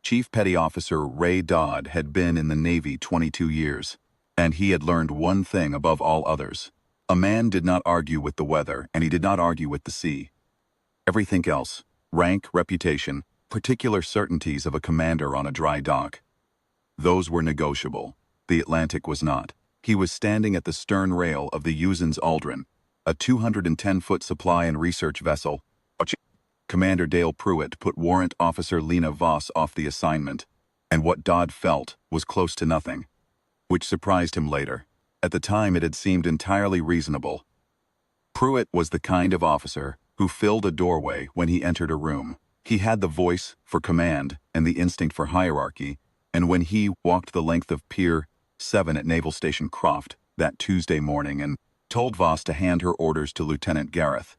Chief Petty Officer Ray Dodd had been in the Navy 22 years, and he had learned one thing above all others. A man did not argue with the weather, and he did not argue with the sea. Everything else, rank, reputation, particular certainties of a commander on a dry dock, those were negotiable. The Atlantic was not. He was standing at the stern rail of the Usen's Aldrin, a 210-foot supply and research vessel. Commander Dale Pruitt put Warrant Officer Lena Voss off the assignment, and what Dodd felt was close to nothing, which surprised him later. At the time it had seemed entirely reasonable. Pruitt was the kind of officer who filled a doorway when he entered a room. He had the voice for command and the instinct for hierarchy, and when he walked the length of Pier 7 at Naval Station Croft that Tuesday morning and told Voss to hand her orders to Lieutenant Gareth,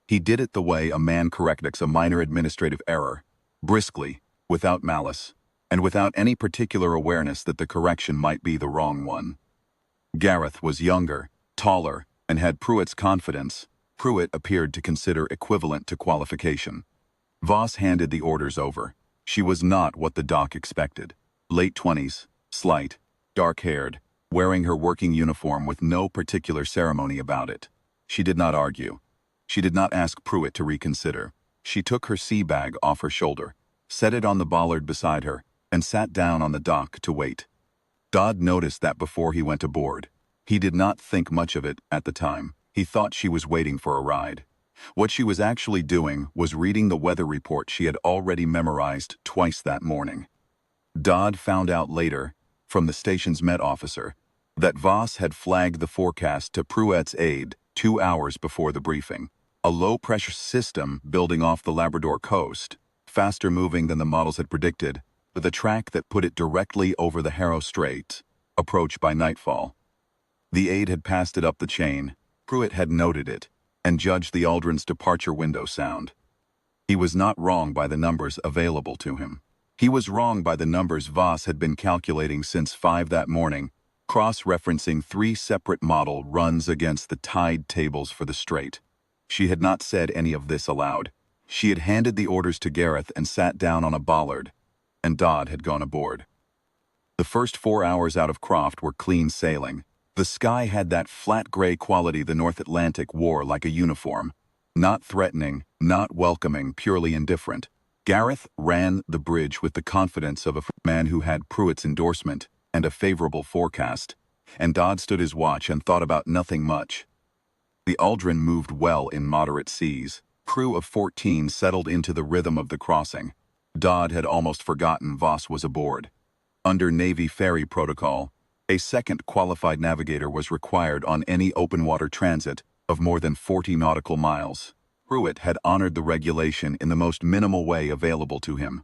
he did it the way a man corrects a minor administrative error, briskly, without malice, and without any particular awareness that the correction might be the wrong one. Gareth was younger, taller, and had Pruitt's confidence. Pruitt appeared to consider equivalent to qualification. Voss handed the orders over. She was not what the dock expected. Late 20s, slight, dark-haired, wearing her working uniform with no particular ceremony about it. She did not argue. She did not ask Pruitt to reconsider. She took her sea bag off her shoulder, set it on the bollard beside her, and sat down on the dock to wait. Dodd noticed that before he went aboard. He did not think much of it at the time. He thought she was waiting for a ride. What she was actually doing was reading the weather report she had already memorized twice that morning. Dodd found out later, from the station's Met officer, that Voss had flagged the forecast to Pruitt's aide 2 hours before the briefing. A low-pressure system building off the Labrador coast, faster moving than the models had predicted, with a track that put it directly over the Harrow Strait, approach by nightfall. The aide had passed it up the chain. Pruitt had noted it, and judged the Aldrin's departure window sound. He was not wrong by the numbers available to him. He was wrong by the numbers Voss had been calculating since 5 that morning, cross-referencing 3 separate model runs against the tide tables for the strait. She had not said any of this aloud. She had handed the orders to Gareth and sat down on a bollard, and Dodd had gone aboard. The first 4 hours out of Croft were clean sailing. The sky had that flat gray quality the North Atlantic wore like a uniform. Not threatening, not welcoming, purely indifferent. Gareth ran the bridge with the confidence of a man who had Pruitt's endorsement and a favorable forecast, and Dodd stood his watch and thought about nothing much. The Aldrin moved well in moderate seas. Crew of 14 settled into the rhythm of the crossing. Dodd had almost forgotten Voss was aboard. Under Navy ferry protocol, a second qualified navigator was required on any open water transit of more than 40 nautical miles. Pruitt had honored the regulation in the most minimal way available to him.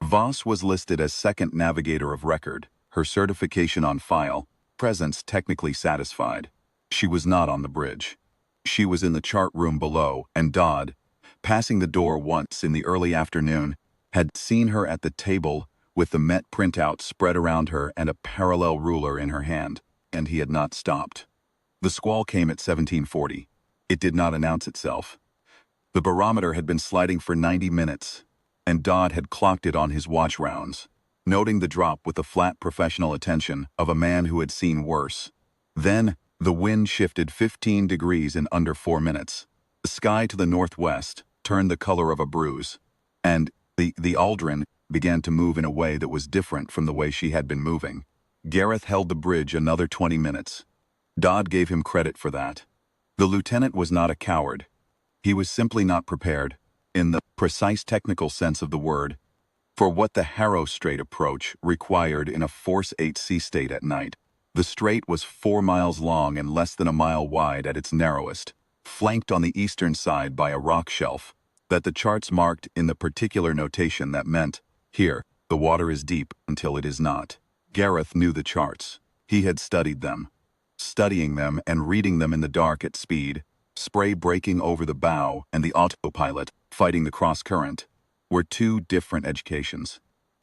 Voss was listed as second navigator of record, her certification on file, presence technically satisfied. She was not on the bridge. She was in the chart room below, and Dodd, passing the door once in the early afternoon, had seen her at the table with the Met printout spread around her and a parallel ruler in her hand, and he had not stopped. The squall came at 1740. It did not announce itself. The barometer had been sliding for 90 minutes, and Dodd had clocked it on his watch rounds, noting the drop with the flat professional attention of a man who had seen worse. Then, the wind shifted 15 degrees in under 4 minutes. The sky to the northwest turned the color of a bruise, and the Aldrin began to move in a way that was different from the way she had been moving. Gareth held the bridge another 20 minutes. Dodd gave him credit for that. The lieutenant was not a coward. He was simply not prepared, in the precise technical sense of the word, for what the Harrow Strait approach required in a Force 8 sea state at night. The strait was 4 miles long and less than a mile wide at its narrowest, flanked on the eastern side by a rock shelf that the charts marked in the particular notation that meant, here, the water is deep until it is not. Gareth knew the charts. He had studied them. Studying them and reading them in the dark at speed, spray breaking over the bow and the autopilot fighting the cross-current, were 2 different educations.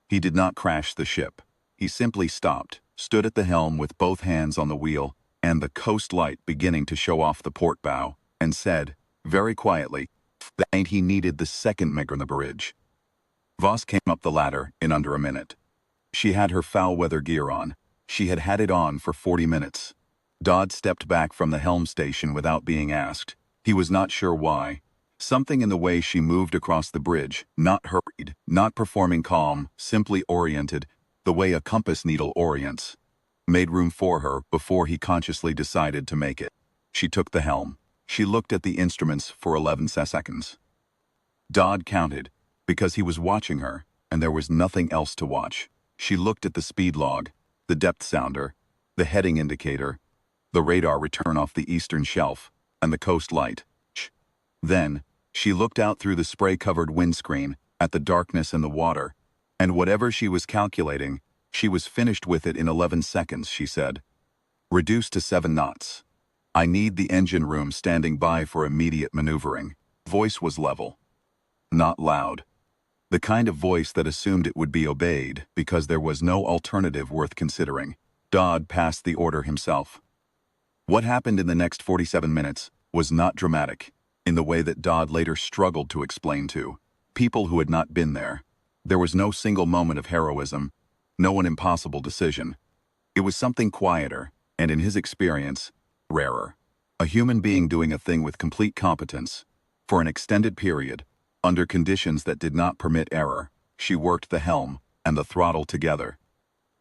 He did not crash the ship. He simply stopped, stood at the helm with both hands on the wheel and the coast light beginning to show off the port bow, and said, very quietly, that he needed the second make on the bridge. Voss came up the ladder in under a minute. She had her foul-weather gear on. She had had it on for 40 minutes. Dodd stepped back from the Helm station without being asked. He was not sure why. Something in the way she moved across the bridge, not hurried, not performing calm, simply oriented, the way a compass needle orients, made room for her before he consciously decided to make it. She took the helm. She looked at the instruments for 11 seconds. Dodd counted, because he was watching her, and there was nothing else to watch. She looked at the speed log, the depth sounder, the heading indicator, the radar return off the eastern shelf, and the coast light. Then, she looked out through the spray-covered windscreen at the darkness and the water, and whatever she was calculating, she was finished with it in 11 seconds, she said. Reduced to 7 knots. I need the engine room standing by for immediate maneuvering. Voice was level. Not loud. The kind of voice that assumed it would be obeyed because there was no alternative worth considering. Dodd passed the order himself. What happened in the next 47 minutes was not dramatic, in the way that Dodd later struggled to explain to people who had not been there. There was no single moment of heroism, no an impossible decision. It was something quieter, and in his experience, rarer. A human being doing a thing with complete competence, for an extended period, under conditions that did not permit error. She worked the helm and the throttle together,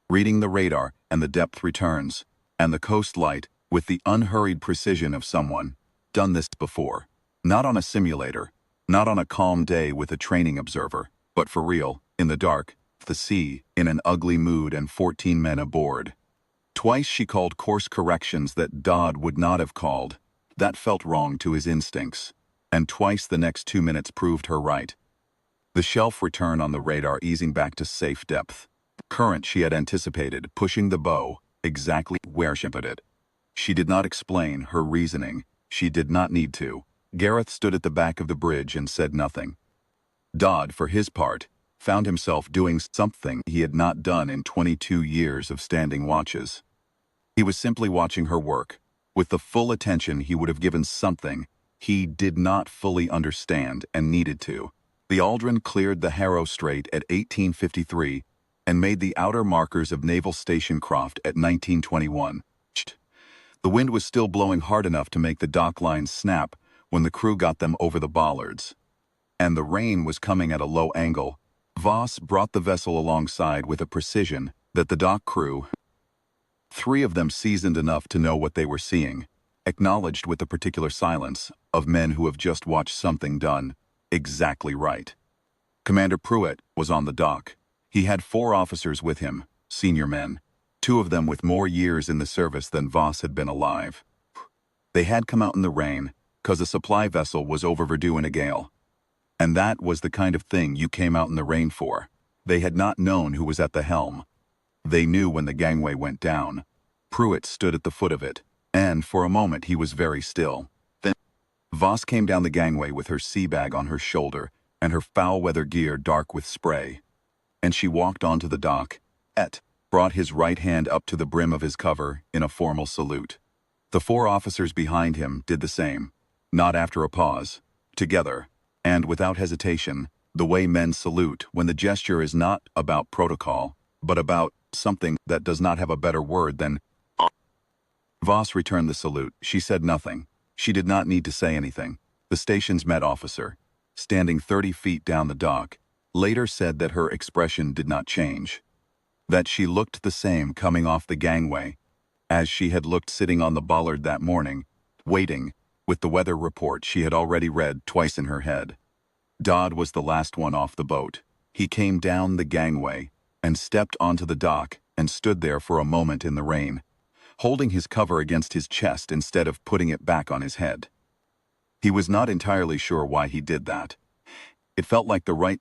reading the radar and the depth returns, and the coast light with the unhurried precision of someone done this before. Not on a simulator, not on a calm day with a training observer, but for real, in the dark, the sea, in an ugly mood and 14 men aboard. Twice she called course corrections that Dodd would not have called. That felt wrong to his instincts. And twice the next 2 minutes proved her right. The shelf return on the radar easing back to safe depth. Current she had anticipated, pushing the bow exactly where she put it. She did not explain her reasoning. She did not need to. Gareth stood at the back of the bridge and said nothing. Dodd, for his part, found himself doing something he had not done in 22 years of standing watches. He was simply watching her work, with the full attention he would have given something he did not fully understand and needed to. The Aldrin cleared the Harrow Strait at 1853 and made the outer markers of Naval Station Croft at 1921. The wind was still blowing hard enough to make the dock lines snap when the crew got them over the bollards. And the rain was coming at a low angle. Voss brought the vessel alongside with a precision that the dock crew, 3 of them seasoned enough to know what they were seeing, acknowledged with the particular silence of men who have just watched something done exactly right. Commander Pruitt was on the dock. He had 4 officers with him, senior men, 2 of them with more years in the service than Voss had been alive. They had come out in the rain, 'cause a supply vessel was overdue in a gale. And that was the kind of thing you came out in the rain for. They had not known who was at the helm. They knew when the gangway went down. Pruitt stood at the foot of it, and for a moment he was very still. Then Voss came down the gangway with her sea bag on her shoulder and her foul-weather gear dark with spray. And she walked onto the dock. Brought his right hand up to the brim of his cover in a formal salute. The 4 officers behind him did the same, not after a pause, together, and without hesitation, the way men salute when the gesture is not about protocol, but about something that does not have a better word than. Voss returned the salute. She said nothing. She did not need to say anything. The station's med officer, standing 30 feet down the dock, later said that her expression did not change. That she looked the same coming off the gangway as she had looked sitting on the bollard that morning, waiting, with the weather report she had already read twice in her head. Dodd was the last one off the boat. He came down the gangway and stepped onto the dock and stood there for a moment in the rain, holding his cover against his chest instead of putting it back on his head. He was not entirely sure why he did that. It felt like the right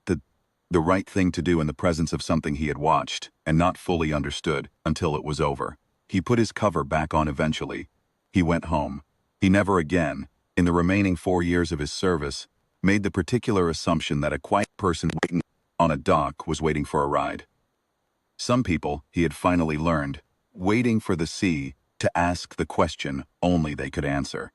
thing to do in the presence of something he had watched and not fully understood until it was over. He put his cover back on eventually. He went home. He never again, in the remaining 4 years of his service, made the particular assumption that a quiet person waiting on a dock was waiting for a ride. Some people, he had finally learned, waiting for the sea to ask the question only they could answer.